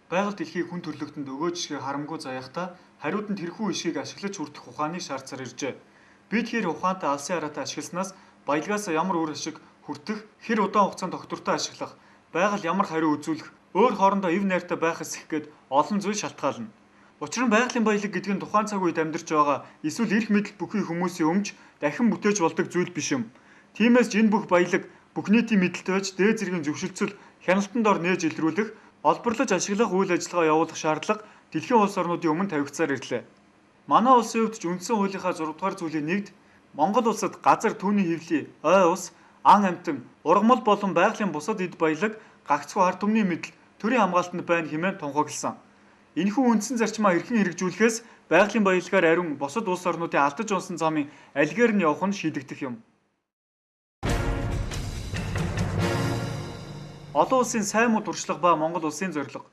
Байгаль дэлхийг хүн төрлөختөнд өгөөж шиг харамгүй заяахта хариуд нь тэрхүү ишгийг ашиглаж хүртэх ухааныг шаардсаар иржээ. Би тэгэхээр ухаантай алсын хараатай ашигласнаас баялгаас ямар үр ашиг хүртэх, хэр удаан хугацаанд тогтвортой ашиглах, байгаль ямар хариу үзүүлэх, өөр хоорондоо эв найртай байх эсэх гээд олон зүйл шалтгаална. Учир нь байгалийн баялаг гэдэг нь тухайн цаг үед амьдарч байгаа эсвэл эрх мэдэл бүхий хүмүүсийн өмч дахин бүтээж болдог зүйл биш юм. Тиймээс энэ бүх баялаг бүх нийтийн мэдлэлтэй байж дээд зэргийн зөвшөлтсөл хяналтанд ор нээж илрүүлэх, олборлож ашиглах үйл ажиллагаа явуулах шаардлага дэлхийн улс орнуудын өмнө тавигдсаар ирлээ. Манай улсын хувьд ч үндсэн хуулийнхаа 6 дугаар зүйлийн нэгд Монгол улсад газар түүний хэвлэл, ой ус, ан амьтан, ургамал болон байгалийн бусад эд баялаг гагцхүү ард түмний мэдэл төрийн хамгаалтанд байна хэмээн тунхагласан. Энэхүү үндсэн зарчмаа хэрхэн хэрэгжүүлэхээс байгалийн баялагаар ариун бусад улс орнуудын алдаж унсан замын алгээр нь явах нь шийдэгдэх юм. Олон улсын сайн муу туршлага ба Монгол улсын зорилго.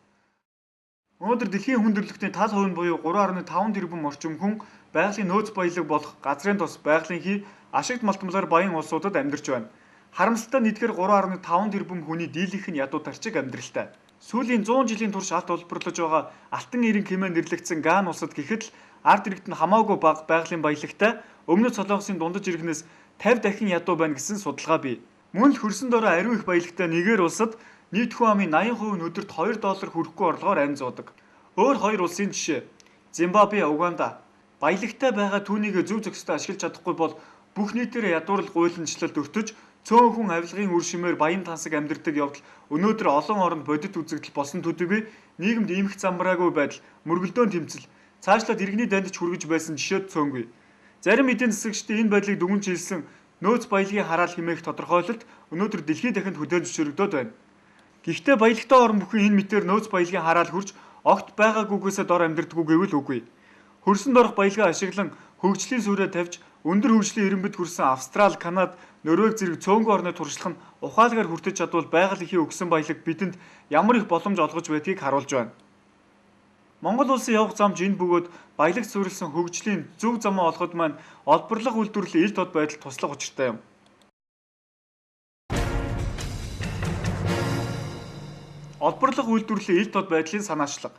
Өнөөдөр дэлхийн хүн төрөлхтний тал хувь нь буюу 3.5 тэрбум орчим хүн байгалийн нөөц баялаг болох газрын тос байгалийн хий ашигт малтмалаар баян улсуудад амьдарч байна. Харамсалтай нь эдгээр 3.5 тэрбум хүний дийлэнх нь ядуу тарчиг амьдралтай. Сүүлийн 100 жилийн турш алт олборлож байгаа алтан эрен хэмээн нэрлэгдсэн Ган улсад гэхэд л ард иргэд нь хамаагүй бага байгалийн баялагтай өмнөд Солонгосын дундаж иргэнээс 50 дахин ядуу байна гэсэн судалгаа бий. Мөн л хөрсөн дорой ариун их баялагтай Нигер улсад нийт хүн амын 80% нь өдөрт $2 хүрэхгүй орлогоор амь зуудаг. Өөр хоёр улсын жишээ Зимбабве, Уганда. Баялагтай байгаа түүнийг зөв зохистой ашиглаж чадахгүй бол бүх нийтээр ядуурл гуйламжлалд өртөж цөөн хүн авилгын үр шимээр баян тансаг амьдардаг явдал өнөөдөр олон оронд бодит үзэгдэл болсон төдийгүй нийгэмд иймх замбраагүй байдал, мөргөлдөөн тэмцэл, цаашлаад иргэний дандж хүргэж байсан жишээд цөөнгүй. Зарим эдийн засагчдын энэ байдлыг дүгнж хэлсэн нөөц баялагын хараал хэмээх тодорхойлолт өнөөдөр дэлхийн дахинд хөдөөлж зөвшөөрөгдөд байна. Гэхдээ баялагтай орн бүхэн энэ мэтээр нөөц баялагын хараал хүрч огт байгаагүйгээсээ дор амьдардаггүй гэвэл үгүй. Хөрсөнд орох баялагаа ашиглан хөгжлийн сүрээ тавьж өндөр хөгжлийн эренбэд хүрсэн Австрали, Канада, Норвеги зэрэг цөөнгүй орны туршлага нь ухаалгаар хүртэж чадвал байгаль эхийн өгсөн баялаг бидэнд ямар их боломж олгож байдгийг харуулж байна. Монгол улсын явах замж энэ бөгөөд баялагт суурилсан хөгжлийн зөв замаа олоход маань олборлох үйлдвэрлэлийн ил тод байдал туслах учиртай юм. Олборлох үйлдвэрлэлийн ил тод байдлын санаачлага.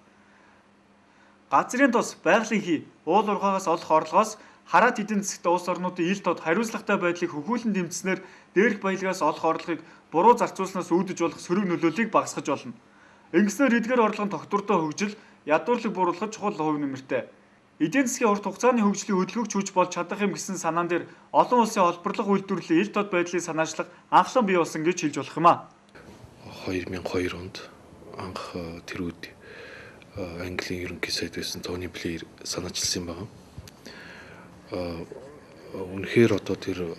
Газрын тос, байгалийн хий, уул уурхаагаас олох орлогоос хараат эдийн засагт улс орнуудын ил тод хариуцлагатай байдлыг хөгүүлэн дэмжснээр дээрх баялагаас олох орлогыг буруу зарцуулснаас үүдэж болох сөрөг нөлөөллийг багасгах болно. Ингэснээр эдгээр орлого нь тогтвортой хөгжил, ядуурлаг бууруулахад чухал хувь нэмэртэй. Эдийн засгийн урт хугацааны хөгжлийн хөдөлгөгч хүч болж чадах юм гэсэн санаан дээр олон улсын олборлох үйлдвэрлэлийн ил тод байдлын санаачлага анхлан бий болсон гэж хэлж болох юм а. 2002 онд анх тэр үед Английн ерөнхий сайд байсан Тони Блэр санаачилсан байна. Үнэхээр одоо тэр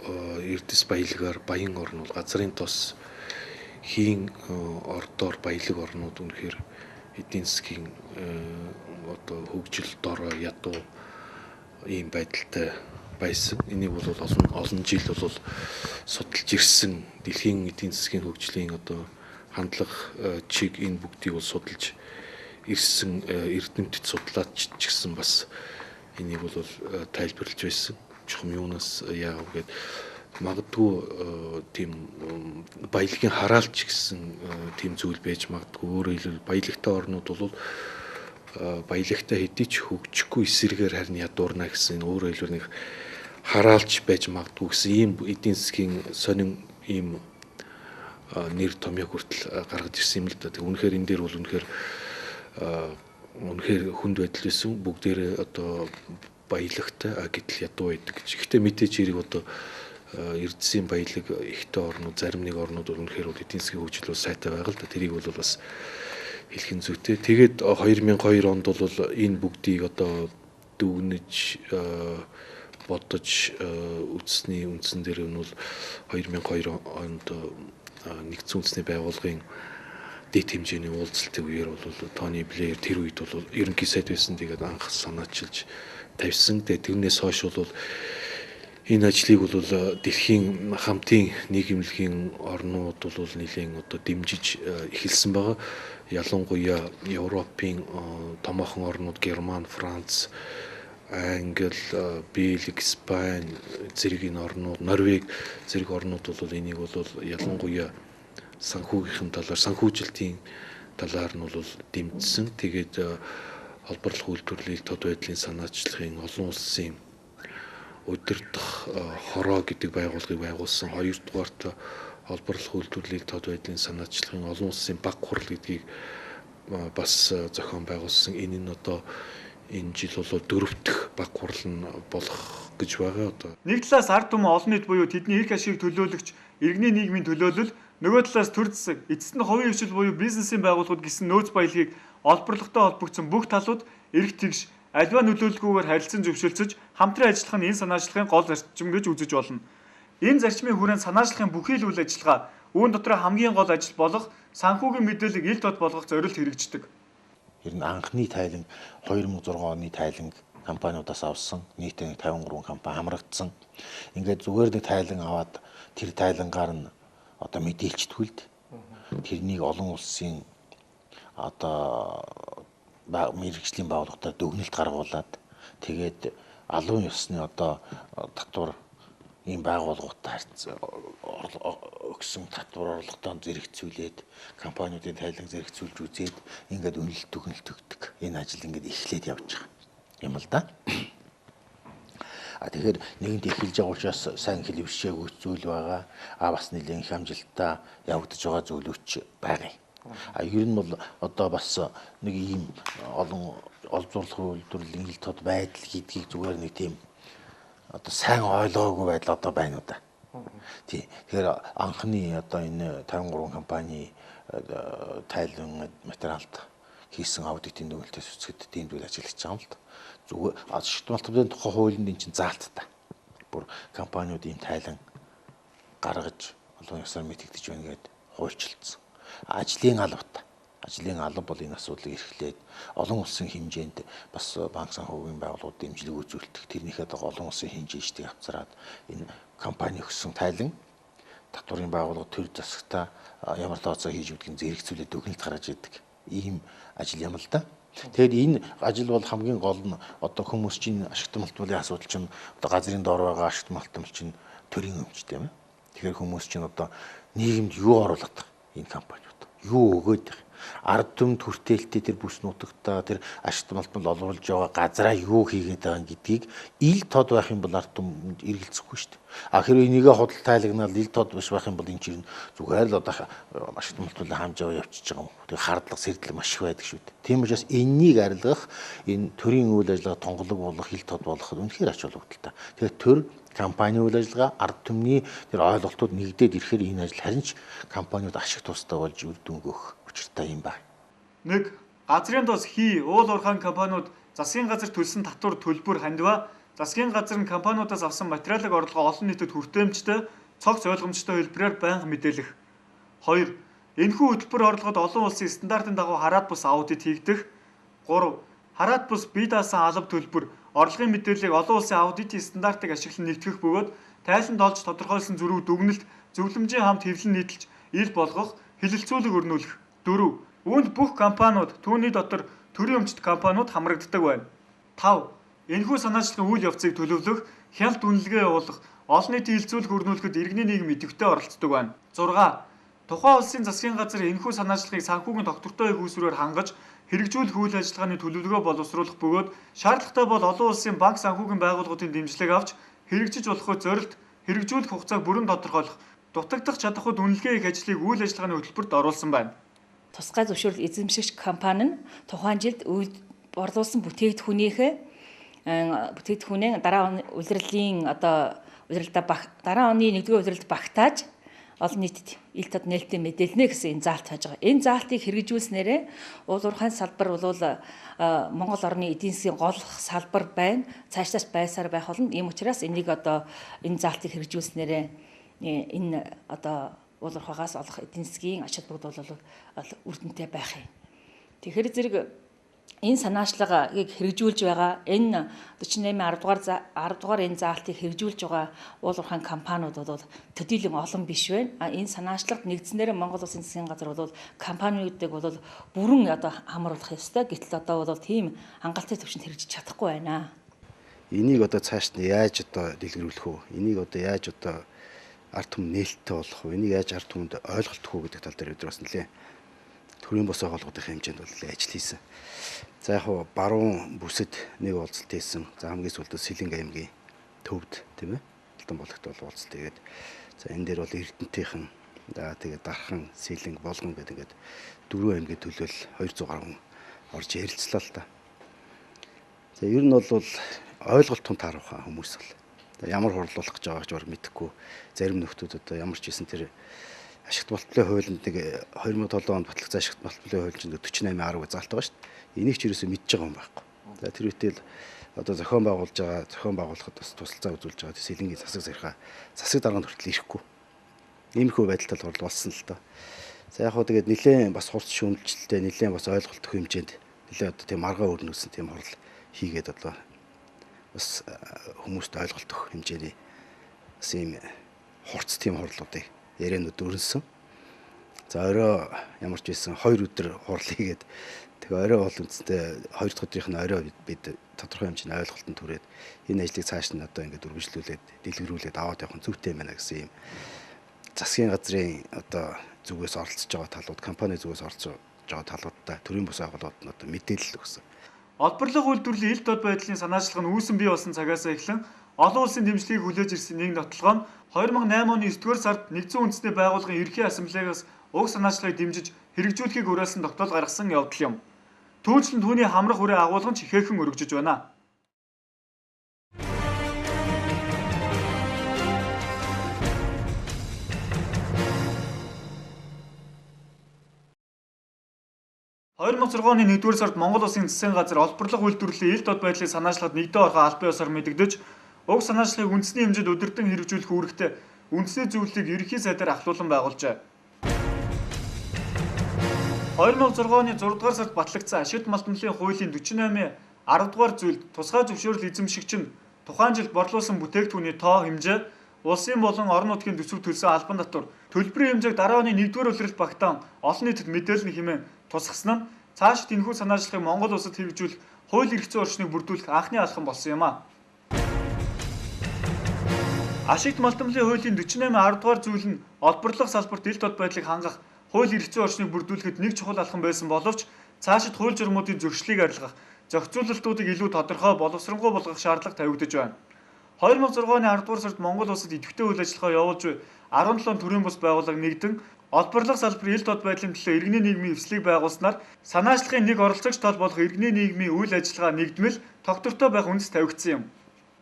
эрдэс баялагаар баян орн бол газрын тос хийн ордоор баялаг орнууд үнэхээр эдийн засгийн одоо хөгжил дор ядуу ийм байдалтай байсан. Энийг бол олон жил бол судалж ирсэн дэлхийн эдийн засгийн хөгжлийн одоо хандлага чиг энэ бүгдийг бол судалж ирсэн эрдэмтэд судлаач ч гэсэн бас энийг бол тайлбарлаж байсан. Чухам юунаас яав гэд магадгүй тийм баялагын хараалч гэсэн тийм зүйл байж магадгүй. Өөрөөр хэлбэл баялагтай орнууд бол баялагтай хэдий ч хөгжихгүй эсрэгээр харин ядуурна гэсэн өөрөөр хэлбэл нэг хараалч байж магадгүй гэсэн ийм эдийн засгийн сонин ийм нэр томьёог хүртэл гаргаж ирсэн юм л да. Тэг үнэхээр энэ дээр бол үнэхээр хүнд байдал байсан. Бүгдээрээ одоо баялагтай гэтэл ядуу байдаг гэж. Гэхдээ мэдээж хэрэг одоо эрдэсийн баялаг ихтэй орнууд, зарим нэг орнууд бол үнэхээр эдийн засгийн хөгжил сайтай байгаа л да. Тэрийг бол бас хэлэх нь зүйтэй. Тэгээд 2002 онд бол энэ бүгдийг одоо дүгнэж бодож үзсний үндсэн дээр нь бол 2002 онд нэгдсэн үндэсний байгууллагын дэд хэмжээний уулзалтын үеэр бол Тони Блэр тэр үед бол ерөнхий сайд байсан. Тэгээд анх санаачилж тавьсан. Тэгээд тэрнээс хойш бол энэ ажлыг бол дэлхийн хамтын нийгэмлэгийн орнууд бол нэлээд одоо дэмжиж эхэлсэн байгаа. Ялангуяа Европын томоохон орнууд Герман, Франц, Англи, Бельги, Испани зэрэг энэ орнууд, Норвеги зэрэг орнууд бол энийг бол ялангуяа санхүүгийн талаар санхүүжилтийн талаар нь бол дэмжсэн. Тэгээд холбоорлох үйлдвэрлэлийн тод байдлын санаачлагын олон улсын удирдах хороо гэдэг байгууллагыг байгуулсан. Хоёрдугаарт холбоорлох үйлдвэрлэлийн тод байдлын санаачлагын олон улсын баг хурал гэдгийг бас зохион байгуулсан. Энэ нь одоо энэ жил бол дөрөвт баг хурал нь болох гэж байгаа одоо. Нэг талаас ард түмэн олон нийт буюу тэдний эрх ашиг төлөөлөгч иргэний нийгмийн төлөөлөл, нөгөө талаас төр засаг, эцэст нь хувийн хвшил буюу бизнесийн байгууллагууд гэсэн нөөц баялагийг олборлоготой холбогдсон бүх талууд эрх тэгш аливаа нөлөөлөлгүйгээр харилцан зөвшөөрсөж хамтран ажиллах нь энэ санаачлагын гол зарчим гэж үзэж болно. Энэ зарчмын хүрээнд санаачлагын бүхий л үйл ажиллагаа үүн дотор хамгийн гол ажил болох санхүүгийн мэдээллийг ил тод болгох зорилт хэрэгждэг. Ер нь анхны тайлан 2006 оны тайлан компаниудаас авсан нийтээ 53 компани хамрагдсан. Ингээд зүгээр нэг тайлан аваад тэр тайлангаар нь одоо мэдээлчдгүй л тэрнийг олон улсын одоо мэргэжлийн байгууллагуудаар дүгнэлт гаргуулад тэгээд алуун ёсны одоо татвар ийм байгууллагуудтай өгсөн татвар орлоготоо зэрэгцүүлээд компаниудын тайлан зэрэгцүүлж үзээд ингээд үнэлт дүгнэлт өгдөг. Энэ ажил ингээд эхлээд явж байгаа юм л да. Тэгэхээр нэгэнт эхэлж байгаа учраас сайн хэлвшээгүй зүйл байгаа. Бас нэлээд их амжилттай явагдаж байгаа зүйлүүч байгаа. Ер нь бол одоо бас нэг ийм олон олзуурлах үйлдвэрлэлийн ил тод байдал гэдгийг зүгээр нэг тийм одоо сайн ойлгоогүй байдал одоо байна уу да. Тий. Тэгэхээр анхны одоо энэ 53 компани тайлан материалд хийсэн аудитын дүгнэлтээс үсгэд дэмжүүл ажиллаж байгаа юм л да. Зүгээр ашигт малтын тухай хуулинд эн чинь заалттай. Бүр компаниуд ийм тайлан гаргаж олон ёсоор мэдэгдэж байна гэд хуульчилсан. Ажлын алба бол энэ асуудлыг эрхлээд олон улсын хэмжээнд бас банк санхүүгийн байгууллагууд дэмжлэг үзүүлдэг. Тэрнийхээ дагуу олон улсын хэмжээжтэй авцраад энэ компани өгсөн тайлан татварын байгууллага төр засагта ямар тооцоо хийж өгдгийг зэрэгцүүлээд дүгнэлт гаргаж идэг. Ийм ажил юм л да. Тэгэхээр энэ ажил бол хамгийн гол нь одоо хүмүүс чинь ашигт малтмалын асуудал чинь одоо газрын доор байгаа ашигт малтмал чинь төрийн өмчтэй юм. Тэгэхээр хүмүүс чинь одоо нийгэмд юу оруулах энэ компаниуд юу өгөөд байгаа. Ард түмэнд хүртээлтээ тэр бүс нутагтаа тэр ашигт малтмал олруулж байгаа газраа юу хийгээд байгаа гэдгийг ил тод байх юм бол ард түмэнд эргэлзэхгүй шүү дээ. Хэрвээ энийгээ худал тайлагнаад ил тод биш байх юм бол энэ чинь зүгээр л одоо ашигт малтмалыг хамж аваа явчихж байгаа юм. Тэр хардлага сэрдлэг маш их байдаг шүү дээ. Тийм учраас энэнийг арилгах энэ төрийн үйл ажиллагаа тонголог болох ил тод болгоход үнэхээр ач холбогдолтой. Тэгэхээр төр компани үйл ажиллагаа ард түмний тэр ойлголтууд нэгдээд ирэхээр энэ ажил харин ч компаниуд ашиг тустай болж үр дүн өгөх учиртай юм байна. 1. Газрын тос хий уул уурхайн компаниуд засгийн газар төлсөн татвар төлбөр хандива засгийн газар нь компаниудаас авсан материалын орлогоо олон нийтэд хүртээмжтэй цогц ойлгомжтой хэлбэрээр байнга мэдээлэх. 2. Энэхүү хөтөлбөр орлогод олон улсын стандартын дагуу хараат бус аудит хийгдэх. 3. Хараат бус бие даасан алба төлбөр орлогын мэдээллийг олон улсын аудитын стандартыг ашиглан нэгтгэх бөгөөд тайланд олж тодорхойлсон зүрх дүгнэлт зөвлөмжийн хамт хэвлэн нийтэлж ил болгох хэлэлцүүлэг өрнүүлэх. 4. Үүнд бүх компаниуд түүний дотор төрийн өмчт компаниуд хамрагддаг байна. 5. Энэхүү санаачлагын үйл явцыг төлөвлөх, хяналт үнэлгээ явуулах, олон нийтийн хэлэлцүүлэг өрнүүлэхэд иргэний нийгэм идэвхтэй оролцдог байна. 6. Тухайн улсын засгийн газар энэхүү санаачлагыг санхүүгийн доктортой хүйсвэрээр хангаж хэрэгжүүлэх үйл ажиллагааны төлөвлөгөө боловсруулах бөгөөд шаардлагатай бол олон улсын банк санхүүгийн байгууллагуудын дэмжлэг авч хэрэгжиж болохгүй зорилт хэрэгжүүлэх хугацааг бүрэн тодорхойлох, дутагдах чадахуд үнэлгээ хийх ажлыг үйл ажиллагааны хөтөлбөрт оруулсан байна. Тусгай зөвшөөрөл эзэмшигч компани нь тухайн жилд борлуулсан бүтээгдэхүүнээ дараа оны улирлын дараа оны 1-р улиралд багтааж олон нийтэд ил тод нээлттэй мэдээлнэ гэсэн энэ заалт хааж байгаа. Энэ заалтыг хэрэгжүүлснээрээ уул уурхайн салбар бол Монгол орны эдийн засгийн гол салбар байна. Цаашлаас байсаар байх болно. Ийм учраас энийг одоо энэ заалтыг хэрэгжүүлснээрээ энэ одоо уул уурхайгаас олох эдийн засгийн ач холбогдол бол үр дүнтэй байх юм. Тэгэхээр зэрэг энэ санаачлагыг хэрэгжүүлж байгаа энэ 48 10 дугаар энэ заалтыг хэрэгжүүлж байгаа уул уурхайн компаниуд бол төдийлөн олон биш байна. Энэ санаачлагт нэгдснээр Монгол Улсын засгийн газар бол компаниудыг бол бүрэн одоо хамруулах ёстой. Гэтэл одоо бол тийм хангалттай төвшөнд хэрэгжиж чадахгүй байна. Энийг одоо цааш нь яаж одоо дэлгэрүүлэх вэ? Энийг одоо яаж одоо ард түмэн нээлттэй болох вэ? Энийг яаж ард түмэнд ойлголтох вэ гэдэг тал дээр бид бас нэлээ төрийн бос байгууллагын хэмжээнд бол ажил хийсэн. За яг хуу баруун бүсэд нэг уулзалт хийсэн. За хамгийн сүүлд Сэлэнг аймгийн төвд тийм ээ. Алтан болгохт бол уулзалт хийгээд за энэ дээр бол Эрдэнэтийнхэн за тэгээд Дархан, Сэлэнг, Болгон гэдэг ингээд 4 аймгийн төлөөл 200 гаруй хүн орж ярилцлаа л та. За ер нь бол ойлголт тун таарах хүмүүс бол ямар хурлуулах гэж байгааг ч баг мэдэхгүй. Зарим нөхдүүд одоо ямар ч хийсэн тэр ашигт болтлын хуулинд нэг 2007 онд батлагдсан ашигт болтлын хуулинд 48.10 заалт байгаа шүү дээ. Энийг ч ерөөсөө мэдж байгаа юм байхгүй. За тэр үедээ л одоо зохион байгуулж байгаа, зохион байгуулахад бас тусалцаа үзүүлж байгаа Сэлэнгийн засаг зархаа засаг дарганд хүртэл ирэхгүй. Иймэрхүү байдалтай бол болсон л доо. За яг хөө тэгээд нэлээд бас хурц шүүмжлэлтэй, нэлээд бас ойлголт өгөх хэмжээнд нэлээд одоо тийм маргаа өрнөсөн тийм хурал хийгээд одоо бас хүмүүст ойлголт өгөх хэмжээний бас ийм хурц тийм хурлуудыг яриануд өрнөсөн. За орой ямар ч байсан 2 өдөр хурал хийгээд тэгээ орой бол үндсэндээ 2 дахь өдрийнх нь орой бид тодорхой хэмжээний ойлголтод түрээд энэ ажлыг цааш нь одоо ингээд үргэлжлүүлээд дэлгэрүүлээд аваад явах нь зүйтэй байна гэсэн ийм засгийн газрын одоо зүгээс оролцож байгаа талууд, компани зүгээс оролцож байгаа талуудтай төрийн бус байгууллагууд нь одоо мэдээлэл өгсөн. Олборлог үйлдвэрлэлийн ил тод байдлын санаачлах нь үүсэн бий болсон цагаас эхлэн олон улсын дэмжлэгийг хүлээж ирсэн нэг нотлогоо нь 2008 оны 9-р сард нэгдсэн үндэсний байгууллагын ерхий ассамблеагаас уг санаачлагыг дэмжиж хэрэгжүүлэхийг уриалсан тогтоол гаргасан явдал юм. Түүнчлэн түүний хамрах үрээ агуулган ч ихэхэн өргөжөж байна. оны 1-р сард Монгол Улсын засгийн газар олборлог үйлдвэрлэлийн ил тод байдлыг санаачлагад нэгдээ орохоо албан ёсоор мэдэгдэж, уг санаачлагыг үндэсний хэмжээнд удирдан хэрэгжүүлэх үүрэгтэй үндэсний зөвлөлийг ерөнхий сайдаар ахлуулан байгуулжээ. 2006 оны 6 дугаар сард батлагдсан ашигт малтмлын хуулийн 48-ийн 10 дугаар зүйлд тусгай зөвшөөрөл эзэмшигч нь тухайн жилд борлуулсан бүтээгдэхүүний тоо хэмжээ, улсын болон орон нутгийн төсөв төлсөн албан татвар, төлбөрийн хэмжээг дараа оны 1-р улиралд багтаан олон нийтэд мэдээлэл хэмээн тусгасан нь цаашид энэхүү санаачлагыг Монгол улсад хэрэгжүүлэх хууль эрх зүйн орчныг бүрдүүлэх анхны алхам болсон юм а. Ашигт малтмлын хуулийн 48-10 дугаар зүйл нь олборлох салбарт ил тод байдлыг хангах хууль эрх зүйн орчныг бүрдүүлэхэд нэг чухал алхам байсан боловч цаашид хууль журмуудын зөрчлийг арилгах, зохицуулалтуудыг илүү тодорхой боловсронгуй болгох шаардлага тавигдаж байна. 2006 оны 10 дугаар сард Монгол улсад идэвхтэй үйл ажиллагаа явуулж буй 17 төрийн бус байгууллага нэгдэн олборлох салбарын ил тод байдлын төлөө иргэний нийгмийн эвслийг байгуулснаар санаачлагын нэг оролцогч тал болох иргэний нийгмийн үйл ажиллагаа нэгдмэл тогтвортой байх үндэс тавигдсан юм.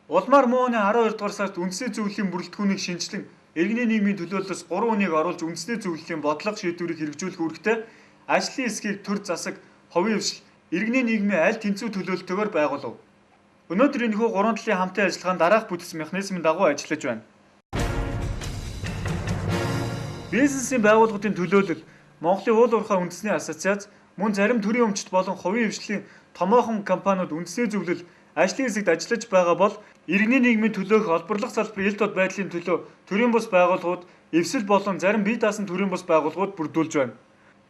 Улмаар мөн оны 12 дугаар сард үндэсний зөвлөлийн бүрэлдэхүүнийг шинжилэн иргэний нийгмийн төлөөллөөс 3 хүнийг оруулж үндэсний зөвлөлийн бодлого шийдвэрийг хэрэгжүүлэх үүрэгтэй ажлын эсхийг төр засаг, хувийн эвсэл, иргэний нийгмийн аль тэнцүү төлөөлөлтөөр байгуулав. Өнөөдөр энэхүү 3 талын хамтын ажиллагаа дараах бүтц механизмын дагуу ажиллаж байна. Бизнесийн байгууллагуудын төлөөлөл, Монголын уул уурхай үндэсний ассоциац, мөн зарим төрийн өмчт болон хувийн эвслийн томоохон компаниуд үндэсний зөвлөл, ажлын хэсэгт ажиллаж байгаа бол иргэний нийгмийн төлөөх олборлох салбарын ил тод байдлын төлөө төрийн бус байгууллагууд, эвсэл болон зарим бие даасан төрийн бус байгууллагууд бүрдүүлж байна.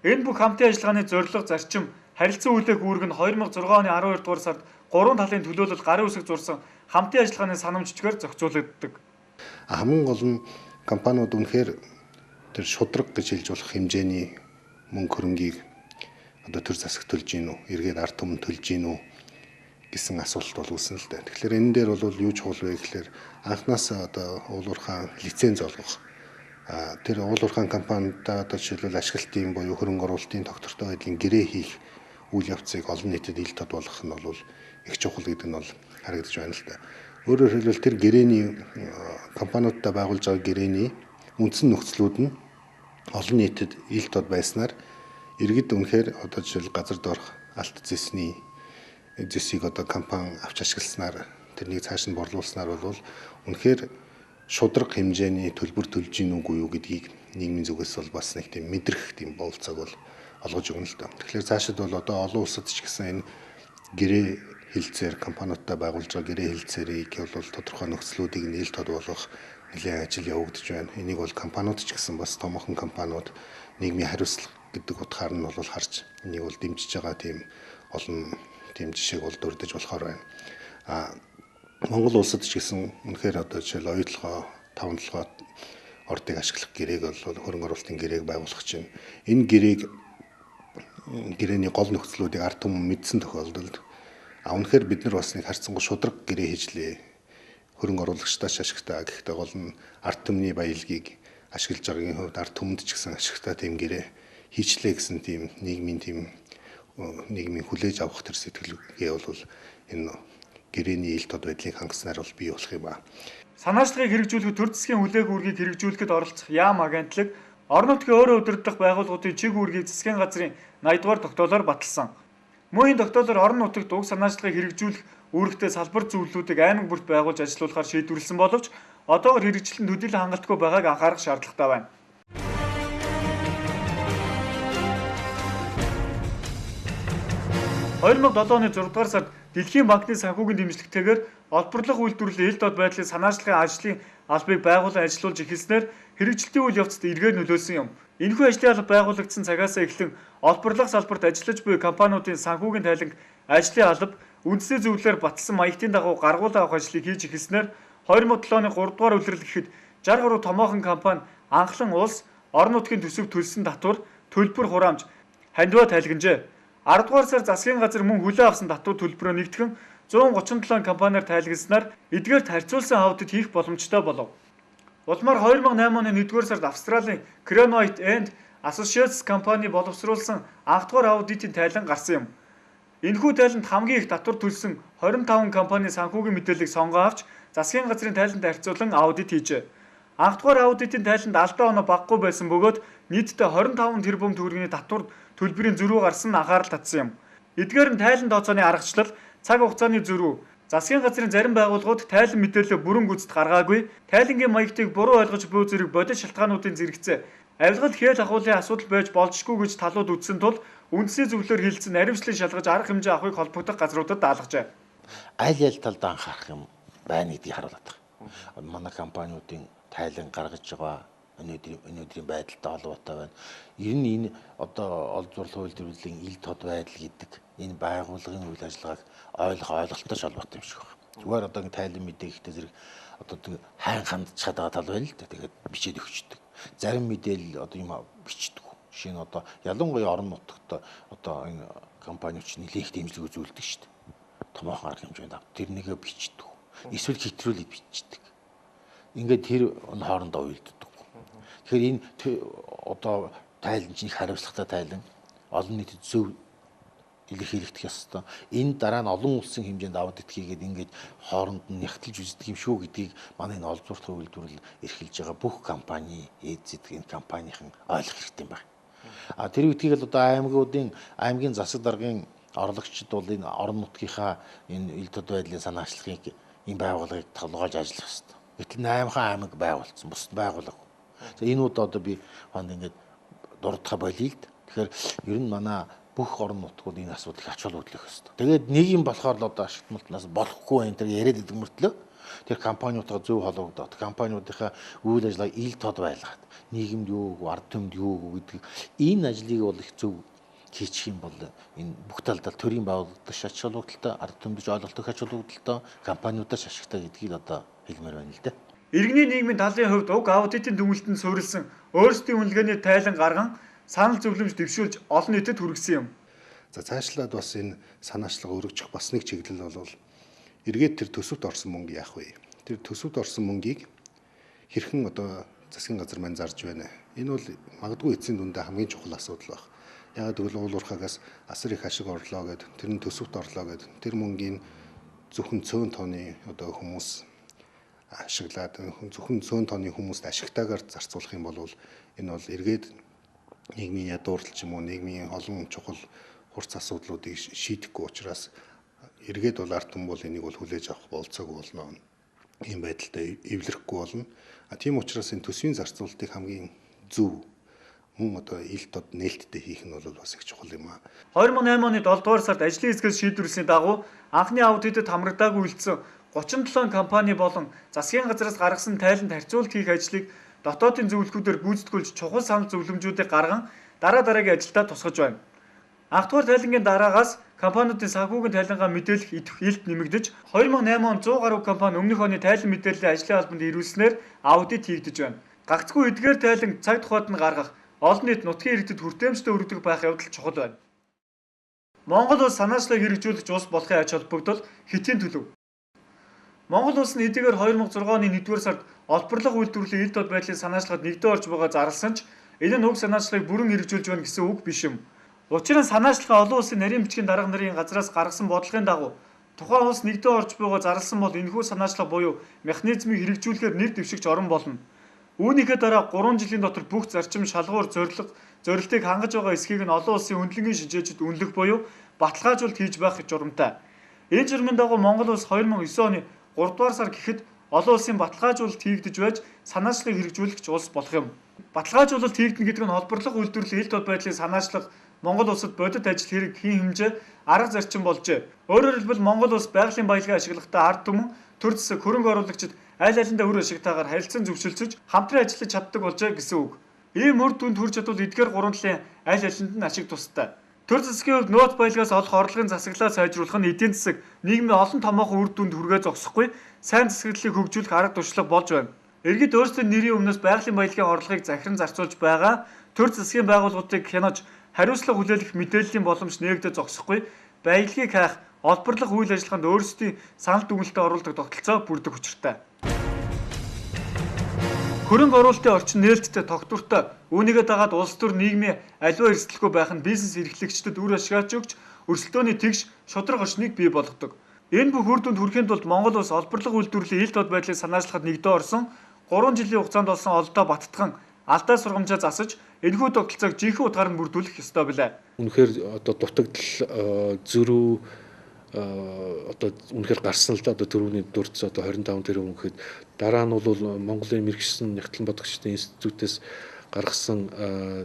Энэ бүх хамтын ажиллагааны зорилго, зарчим, харилцан үйлдэх үүрэг нь 2006 оны 12 дугаар сард 3 талын төлөөлөл гарын үсэг зурсан хамтын ажиллагааны санамжчгаар зохицуулагддаг. Хамгийн гол нь компаниуд үнэхээр тэр шудраг гэж хэлж болох хэмжээний мөнгө хөрөнгийг одоо төр засаг төлж гин үү, эргээд ард түмэн төлж гин үү гэсэн асуулт бол үүснэ л дээ. Тэгэхээр энэ дээр бол юу чухал вэ гэхээр анханаас одоо уул уурхай лиценз олгох. Тэр уул уурхай компаниудаа одоо жишээлбэл ашиглалтын буюу хөрөнгө оруулалтын тогтвортой байдлын гэрээ хийх үйл явцыг олон нийтэд ил тод болгох нь бол их чухал гэдэг нь бол харагдаж байна л да. Өөрөөр хэлбэл тэр гэрээний компаниудаа байгуулж байгаа гэрээний үндсэн нөхцлүүд нь олон нийтэд ил тод байснаар иргэд үнэхээр одоо жишээл газар доорх алт зэсийг одоо компани авч ашигласнаар тэрнийг цааш нь борлуулснаар бол үнэхээр шудраг хэмжээний төлбөр төлж гин үгүй юу гэдгийг нийгмийн зүгээс бол бас нэг тийм мэдрэх тийм болцоог бол олгож өгнө л доо. Тэгэхээр цаашид бол одоо олон улсад ч гэсэн энэ гэрээ хэлцээр компаниудаа байгуулж байгаа гэрээ хэлцээрийг бол тодорхой нөхцлүүдийг ил тод болгох нэлээд ажил явагдаж байна. Энийг бол компаниуд ч гэсэн бас томоохон компаниуд нийгмийн хариуцлага гэдэг утгаар нь бол харж энийг бол дэмжиж байгаа тийм олон тийм жишээг бол дурдж болохоор байна. Монгол улсад ч гэсэн үнэхээр одоо жишээл оюутлогоо, таван-толгой ордыг ашиглах гэрээг бол хөрөнгө оруулалтын гэрээг байгуулах чинь энэ гэрээг гэрээний гол нөхцлүүдийг ард түмэн мэдсэн тохиолдолд үнэхээр бид нар бас нэг харьцангуй шудраг гэрээ хийжлээ. Хөрөнгө оруулагчдаас ашигтай. Гэхдээ гол нь ард түмний баялагийг ашиглаж байгаагийн хувьд ард түмэнд ч гэсэн ашигтай тийм гэрээ хийчлээ гэсэн тийм нийгмийн хүлээж авах төр сэтгэлгээ бол энэ гэрээний ил тод байдлыг хангаснаар бол бий болох юм ба. Санаачлагыг хэрэгжүүлэхэд төр засгийн хүлээг үүргийг хэрэгжүүлэхэд оролцох яам агентлаг орон нутгийн өөрөө удирдах байгууллагуудын чиг үүргийг засгийн газрын 80 дугаар тогтоолоор баталсан. Мөн энэ тогтоолоор орон нутагт уг санаачлагыг хэрэгжүүлэх үүрэгтэй салбар зөвлөлүүдийг аймаг бүрт байгуулж ажилуулахаар шийдвэрлсэн боловч одоогоор хэрэгжилтэнд төдийлөн хангалтгүй байгааг анхаарах шаардлагатай байна. 2007 оны 6 дугаар сард Дэлхийн банкны санхүүгийн дэмжлэгтэйгээр олборлох үйлдвэрлэлийн ил дод байдлын санаачлагын ажлын албыг байгуулан ажиллуулж эхэлснээр хэрэгжилтийн үйл явцад эргээр нөлөөлсөн юм. Энэхүү ажлын алба байгуулагдсан цагаас эхлэн олборлох салбарт ажиллаж буй компаниудын санхүүгийн тайланг ажлын алба үндэсний зөвлөлөөр баталсан маягтын дагуу гаргуулсан авах ажлыг хийж эхэлснээр 2007 оны 3 дугаар улирал гэхэд 63 томоохон компани анхлан улс орон нутгийн төсөв төлсөн татвар төлбөр хураамж хандиваа тайлгнажээ. 10 дугаар сар засгийн газар мөн хүлээн авсан татвар төлбөрөө нэгтгэн 137 компаниар тайлгнаснаар эдгээрт харьцуулсан аудит хийх боломжтой болов. Улмаар 2008 оны 1-р сард Австралийн Crenoit and Associates компани боловсруулсан анх дугаар аудитын тайлан гарсан юм. Энэхүү тайланд хамгийн их татвар төлсөн 25 компани санхүүгийн мэдээллийг сонгоо авч засгийн газрын тайланд харьцуулан аудит хийжээ. Анх дугаар аудитын тайланд алдаа оноо баггүй байсан бөгөөд нийтдээ 25 тэрбум төгрөгийн татвар төлбөрийн зөрүү гарсан нь анхаарал татсан юм. Эдгээр нь тайлан тооцооны аргачлал, цаг хугацааны зөрүү, засгийн газрын зарим байгууллагууд тайлан мэдээлэл бүрэн гүйцэд гаргаагүй, тайлангийн маягтыг буруу ойлгож буй зэрэг бодит шалтгаануудын зэрэгцээ, авилгал хээл ахуулын асуудал байж болжгүй гэж талууд үзсэн тул үндэсний зөвлөлөөр хилцэн наривчлан шалгаж арга хэмжээ авахыг холбогдох газруудад даалгажээ. Аль талд анхаарах юм байна гэдгийг харуулдаг. Манай компаниудын тайлан гаргаж байгаа өнөөдрийн байдалтай холбоотой байна. Ер нь энэ одоо олзуурлах үйлдвэрлэлийн ил тод байдал гэдэг энэ байгууллагын үйл ажиллагааг ойлголттой холбоотой юм шиг байна. Зүгээр одоо ингэ тайлан мэдээхтэй зэрэг одоо хайн хандчихад байгаа тал байна л да. Тэгээд бичээд өгчдөг. Зарим мэдээлэл одоо юм бичдэг. Жишээ нь одоо ялангуяа орон нутагт одоо энэ компаниуч нэлээх дэмжлэг үзүүлдэг шүү дээ. Томоохон арга хэмжээнд ав. Тэр нэгэ бичдэг. Эсвэл хэтрүүлээд бичдэг. Ингээд тэр хоорондоо уйлддаг. Тэгэхээр энэ одоо тайлан чинь их хариуцлагатай тайлан олон нийтэд зөв илэрхийлэгдэх ёстой. Энэ дараа нь олон улсын хэмжээнд аудит хийгээд ингээд хооронд нь нягтлж үздэг юм шүү гэдгийг манай энэ олзуурах үйлдвэрлэл эрхэлж байгаа бүх компани эзэд энэ компанийн ойлгох хэрэгтэй юм байна. Тэр үдгийг л одоо аймгийн засаг даргын орлогчид бол энэ орон нутгийнхаа энэ ил тод байдлын санаачлагыг энэ байгууллагыг толгойж ажиллах ёстой. Гэтэл 8 аймаг байгуулсан, бусад байгууллага. Энэ удаа одоо би хонд ингээд дурдах болъё л д. Тэгэхээр ер нь манай бүх орон нутгууд энэ асуудлыг ач холбогдлох ёстой. Тэгээд нэг юм болохоор л одоо ашигтмалтнаас болохгүй энэ төр яриад идэг мөртлөө тэр компаниудаа зөв холбогдоод компаниудынхаа үйл ажиллагааг ил тод байлгаад нийгэмд юу, ард түмэнд юу гэдэг энэ ажлыг бол их зөв хийчих юм бол энэ бүх талдаа төрийн байгууллагад ач холбогдолтой, ард түмэд ойлголттой ач холбогдолтой, компаниудаас ашигтай гэдгийг одоо хэлмээр байна л дээ. Иргэний нийгмийн талын хувьд уг аудитын дүгнэлтэнд суурилсан өөрсдийн үнэлгээний тайлан гарган санал зөвлөмж дэвшүүлж олон нийтэд хүргэсэн юм. За цаашлаад бас энэ санаачлага өргөжих бас нэг чиглэл бол эргээд тэр төсөвт орсон мөнгө яах вэ? Тэр төсөвт орсон мөнгийг хэрхэн одоо засгийн газар маань зарж байна. Энэ бол магадгүй эцсийн дүндээ хамгийн чухал асуудал байна. Яагаад гэвэл уул уурхаагаас асар их ашиг орлоо гэд тэр нь төсөвт орлоо гэд тэр мөнгийн зөвхөн цөөн тооны одоо хүмүүс ашиглаад зөвхөн цөөн тооны хүмүүст ашигтайгаар зарцуулах юм бол энэ бол эргээд нийгмийн ядуурлал ч юм уу нийгмийн олон чухал хурц асуудлуудыг шийдэхгүй учраас эргээд бол ард түмэн бол энийг бол хүлээж авах болцоогүй болно. Ийм байдалтай эвлэрэхгүй болно. Тийм учраас энэ төсвийн зарцуулалтыг хамгийн зөв мөн одоо ил тод нээлттэй хийх нь бол бас их чухал юм аа. 2008 оны 7 дугаар сард ажлын хэсгээс шийдвэрлсэний дагуу анхны аудитэд хамрагдаагүй үлдсэн 37 компани болон засгийн газраас гаргасан тайланд харьцуулт хийх ажлыг дотоодын зөвлөхүүдээр гүйцэтгүүлж чухал санал зөвлөмжүүдийг гарган дараагийн ажилдаа тусгаж байна. Анх дугаар тайлангийн дараагаас компаниудын санхүүгийн тайлангаа мэдээлэх илт нэмэгдэж 2008 он 100 гаруй компани өмнөх оны тайлан мэдээллийн ажлын албанд ирүүлснээр аудит хийгдэж байна. Гагцхүү эдгээр тайлан цаг тухайд нь гаргах олон нийт нутгийн иргэдэд хүртээмжтэй өргөдөх байх явдал чухал байна. Монгол улс санаачлагыг хэрэгжүүлэгч улс болохын ач холбогдол хэтийн төлөв. Монгол улс нь эдгээр 2006 оны 1-р сард олборлого үйлдвэрлэлийн ил тод байдлын санаачлагад нэгдэн орж байгаа зарласан ч энэ нь уг санаачлагыг бүрэн хэрэгжүүлж байна гэсэн үг биш юм. Учир нь санаачлагаа олон улсын нарийн бичгийн дарга нарын газраас гаргасан бодлогын дагуу тухайн улс нэгдэн орж байгаа зарласан бол энэхүү санаачлага буюу механизмыг хэрэгжүүлэхээр нэр дэвшигч орон болно. Үүнийхээ дараа 3 жилийн дотор бүх зарчим шалгуур зорилтыг хангаж байгаа эсхийг нь олон улсын хөндлөнгийн шинжээчид үнэлэх буюу баталгаажуулалт хийж байх журамтай. Энэ журмын дагуу Монгол улс 2009 оны 3 дугаар сар гэхэд олон улсын баталгаажуулалт хийгдэж байж санаачлагыг хэрэгжүүлэгч улс болох юм. Баталгаажуулалт хийгдэнэ гэдэг нь холбоорлох үйлдвэрлэлийн ил тод байдлын санаачлага Монгол улсад бодит ажил хэрэг хийн хэмжээ арга зарчим болжээ. Өөрөөр хэлбэл Монгол улс байгалийн баялагын ашиглахдаа ард түмэн төр засаг хөрөнгө оруулагчид аль алиндаа үр ашигтайгаар харилцан зөвшөлдөж хамтран ажиллаж чаддаг болжээ гэсэн үг. Ийм үр дүнд хүрч чадвал эдгээр гурван талын аль алинд нь ашиг тустай. Төр засгийн хувьд нууц баялагаас олох орлогын засаглаа сайжруулах нь эдийн засаг нийгмийн олон томоохон үр дүнд хүргээ зогсохгүй сайн засаглалыг хөгжүүлэх арга туршлага болж байна. Иргэд өөрсдийн нэрийн өмнөөс байгалийн баялагын орлогыг захиран зарцуулж байгаа төр засгийн байгууллагуудыг хянаж хариуцлага хүлээлгэх мэдээллийн боломж нээгдэж зогсохгүй баялагийг хаах олборлох үйл ажиллагаанд өөрсдийн санал дүгнэлтэд оруулдаг тогтолцоо бүрдэх учиртай. Хөрөнгө оруулалтын орчин нээлттэй тогтвортой үүнийгээ дагаад улс төр нийгмийн аливаа эрсдэлгүй байх нь бизнес эрхлэгчдэд үр ашигаач өгч өрсөлдөөний тэгш шудраг орчныг бий болгодог. Энэ бүх үр дүнд хүрэхийн тулд Монгол улс олборлого үйлдвэрлэлийн ил тод байдлын санаачлагад нэгдэн орсон 3 жилийн хугацаанд олсон олдоо баттган алдаа сургамжаа засаж энэхүү тогтолцоог жинхэнэ утгаар нь бүрдүүлэх ёстой билээ. Үнэхээр одоо дутагдал зөрүү одоо үнэхээр гарсан л да одоо төрөүний дурдс одоо 25 тэрбум гэхэд дараа нь бол Монголын мэрэгчсэн нягтлан бодгочдын институтээс гаргасан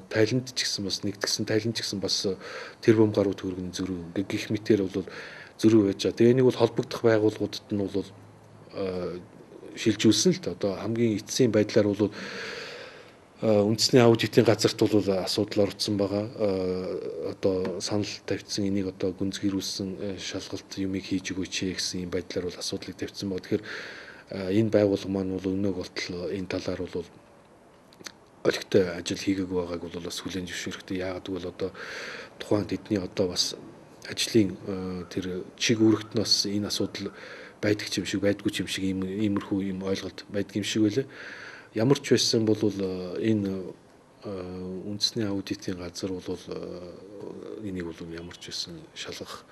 тайланд ч гэсэн бас нэгдгсэн тайланд ч гэсэн бас тэрбум гаруй төгрөгийн зөрүү гэх мэтээр бол зөрүү байж байгаа. Тэгээ энийг бол холбогдох байгууллагуудад нь бол шилжүүлсэн л да одоо хамгийн эцсийн байдлаар бол үндэсний аудитын газарт бол асуудал орцсон байгаа. Одоо санал тавьсан энийг одоо гүнзгийрүүлсэн шалгалт юмыг хийж өгөөч гэсэн юм байдлаар бол асуудлыг тавьсан байгаа. Тэгэхээр энэ байгууллага маань бол өнөө болтол энэ талаар бол олигтой ажил хийгээг байгааг бол бас хүлээн зөвшөөрөхтэй. Яагаад гэвэл одоо тухайн тэдний одоо бас ажлын тэр чиг үүрэгтнээс энэ асуудал байдаг юм шиг байдгүй юм шиг иймэрхүү юм ойлголт байдаг юм шиг байлаа. Ямар ч байсан бол энэ үндэсний аудитын газар бол энийг бол ямар ч байсан шалгах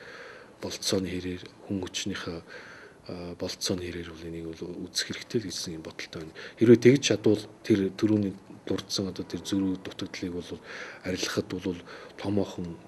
болцооны хэрээр хүн хүчнийхээ болцооны хэрээр бол энийг бол үзэх хэрэгтэй гэсэн юм бодолтой байна. Хэрвээ тэгж чадвал тэр төрөүний дурдсан одоо тэр зөрүү дутагдлыг бол арилгахад бол томоохон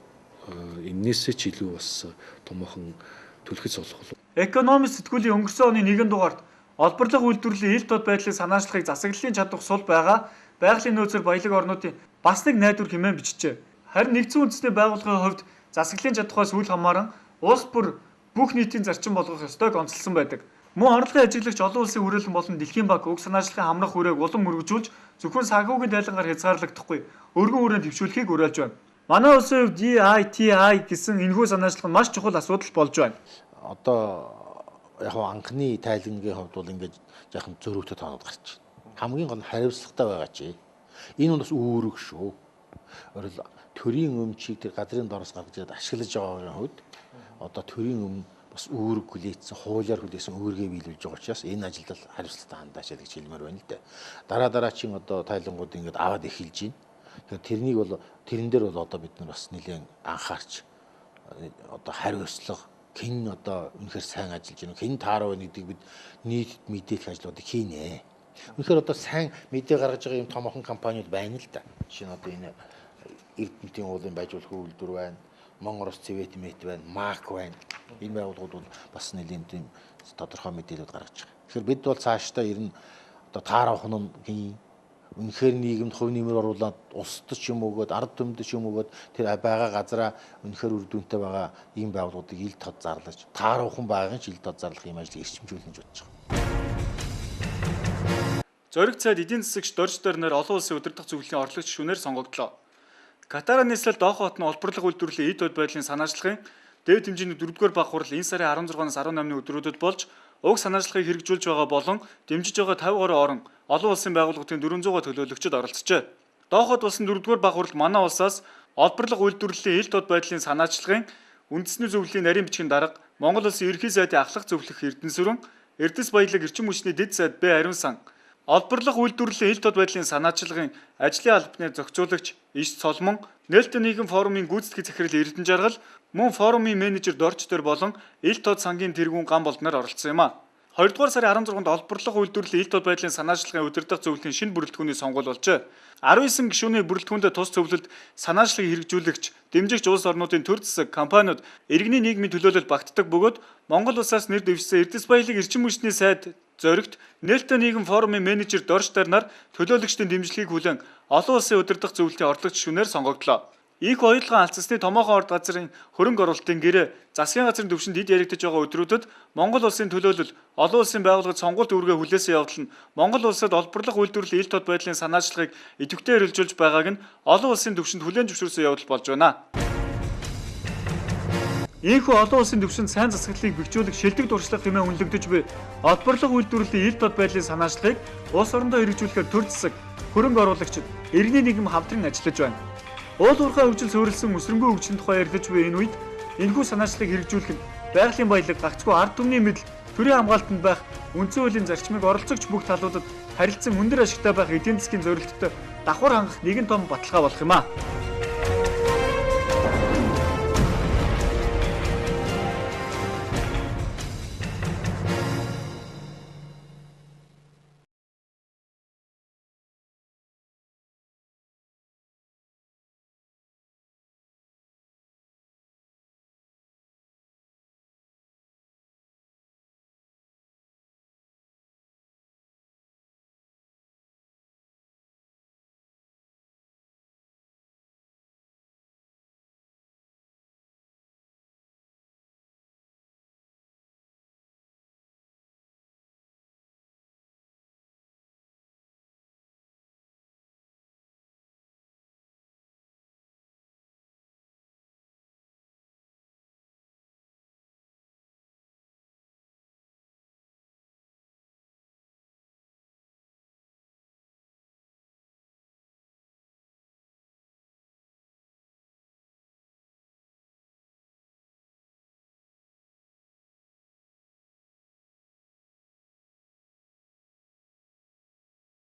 энээсээ ч илүү бас томоохон түлхэц олох бол. Экономист сэтгүүлийн өнгөрсөн оны 1 дугаарт олборлого үйлдвэрлэлийн ил тод байдлын санаачлагыг засаглалын чадвар сул байгаа байгалийн нөөцөөр баялаг орнуудын бас нэг найдвар хэмээн бичжээ. Харин нэгдсэн үндэсний байгууллагын хувьд засаглалын чадхаас үл хамааран улс бүр бүх нийтийн зарчим болгох ёстойг онцлсон байдаг. Мөн орлогын ажиглагч олон улсын хүрээлэн болон дэлхийн банк уг санаачлагын хамрах хүрээг улам өргөжүүлж зөвхөн санхүүгийн тайлангаар хязгаарлагдахгүй өргөн хүрээнд төвшүүлэхийг уриалж байна. Манай улсын хувьд EITI гэсэн энэхүү санаачлага маш чухал асуудал болж байна. Одоо яг анхны тайлангийн хувьд бол ингээд яахан зөрүүтэй тоонод гарч байна. Хамгийн гол нь хариуцлагатай байгаа чи. Энэ бас үүрэг шүү. Өөрөлд төрийн өмчийг тэр газрын дороос гаргаж ирээд ашиглаж байгаагийн хувьд одоо төрийн өмнө бас үүрэг хүлээсэн, хуулиар хүлээсэн үүргээ биелүүлж байгаа учраас энэ ажилд хариуцлагатай хандаач гэж хэлмээр байна л дээ. Дараагийн одоо тайлангууд ингээд аваад эхэлж байна. Тэгэхээр тэрнийг бол тэрэн дээр бол одоо бид нар бас нэлээд анхаарч одоо хариуцлага хэн одоо үнэхээр сайн ажиллаж байна, хэн таарав байна гэдгийг бид нийт мэдээлэх ажлуудыг хийнэ. Үнэхээр одоо сайн мэдээ гаргаж байгаа юм томоохон компаниуд байна л да. Жишээ нь одоо энэ Эрдэнэтийн уулын байжуулах үйлдвэр байна, Монгорос Цэветмет байна, МАК байна. Энэ байгууллагууд бол бас нэлийн тийм тодорхой мэдээлэлүүд гаргаж байгаа. Тэгэхээр бид бол цаашдаа ер нь одоо таарах нь үнэхээр нийгэмд хувь нэмэр оруулаад улсад ч юм өгөөд ард түмэд ч юм өгөөд тэр байгаа газараа үнэхээр үр дүнтэй байгаа ийм байгууллагуудыг ил тод зарлаж тааруухан байгааг ч ил тод зарлах юм ажлыг эрчимжүүлнэ гэж бодож байгаа. Зориг цайд эдийн засагч дорж дөрнөр олон улсын удирдах зөвлөлийн орлогч шүнээр сонгогдлоо. Катарын нийслэл Дохо хот нь олборлого үйлдвэрлэлийн ид бод байдлын санаачлагын дээд хэмжээний 4-р баг хурал энэ сарын 16-наас 18-ны өдрүүдэд болж уг санаачлагыг хэрэгжүүлж байгаа болон дэмжиж байгаа 50 гаруй орон олон улсын байгууллагын 400 төлөөлөгчд оролцжээ. Доход болсон 4-р баг хурал манай улсаас олборлого үйлдвэрлэлийн ил тод байдлын санаачлагын үндэсний зөвлөлийн нарийн бичгийн дарга Монгол Улсын ерөнхий сайдын ахлах зөвлөх Эрдэнэсүрэн, Эрдэс баялаг эрчим хүчний дэд сайд Б Ариун сан, олборлох үйлдвэрлэлийн ил тод байдлын санаачлагын ажлын албаны зохицуулагч Иш Цолмон, нээлттэй нийгэм форумын гүйцэтгэх захирал Эрдэнэ Жаргал, мөн форумын менежер Дорч төр болон ил тод сангийн тэргүүн ган болдноор оролцсон юм а. 2 дугаар сарын 16-нд олборлох үйлдвэрлэлийн ил тод байдлын санаачлагын удирдах зөвлөлийн шинэ бүрэлдэхүүний сонгуул болжээ. 19 гишүүний бүрэлдэхүүндээ тус зөвлөлд санаачлагыг хэрэгжүүлэгч, дэмжигч улс орнуудын төр засаг, компаниуд, иргэний нийгмийн төлөөлөл багтдаг бөгөөд Монгол улсаас нэр дэвшсэн Эрдэс баялаг эрчим хүчний сайд зоригт нээлттэй нийгэм форумын менежер Дорчтар нар төлөөлөгчдийн дэмжлэгийг хүлээн олон улсын удирдах зөвлөлийн оролцогч гишүүнээр сонгогдлоо. Их оюутлогын алцсны томоохон орд газрын хөрөнгө оруулалтын гэрээ, засгийн газрын түвшинд хэд яригдж байгаа өдрүүдэд Монгол улсын төлөөлөл, олон улсын байгууллагад сонгуульт үүргээ хүлээсэн явдал нь Монгол улсад олборлох үйлдвэрлэлийн ил тод байдлын санаачлагыг идэвхтэй хэрэгжүүлж байгааг нь олон улсын түвшинд хүлээн зөвшөөрсөн явдал болж байна. Ийхүү олон улсын түвшинд сайн засаглалыг бэхжүүлэх шилдэг дуршлаг хэмээн үнэлэгдэж буй олборлох үйлдвэрлэлийн ил тод байдлын санаачлагыг улс орондоо хэрэгжүүлэхээр төр засаг, хөрөнгө оруулагчид, иргэний нийгэм хамтран ажиллаж байна. Уул уурхай хөгжил суурилсан өсрөнгөө хөгжлийн тухай ярилцж буй энэ үед энэхүү санаачлагыг хэрэгжүүлэх нь байгалийн баялаг гагцгүй ард түмний мэдл, төрийн хамгаалтанд байх үндсэн хуулийн зарчмыг оролцогч бүх талуудад харилцан өндөр ашигтай байх эдийн засгийн зорилттой давхар хангах нэгэн том баталгаа болох юм а.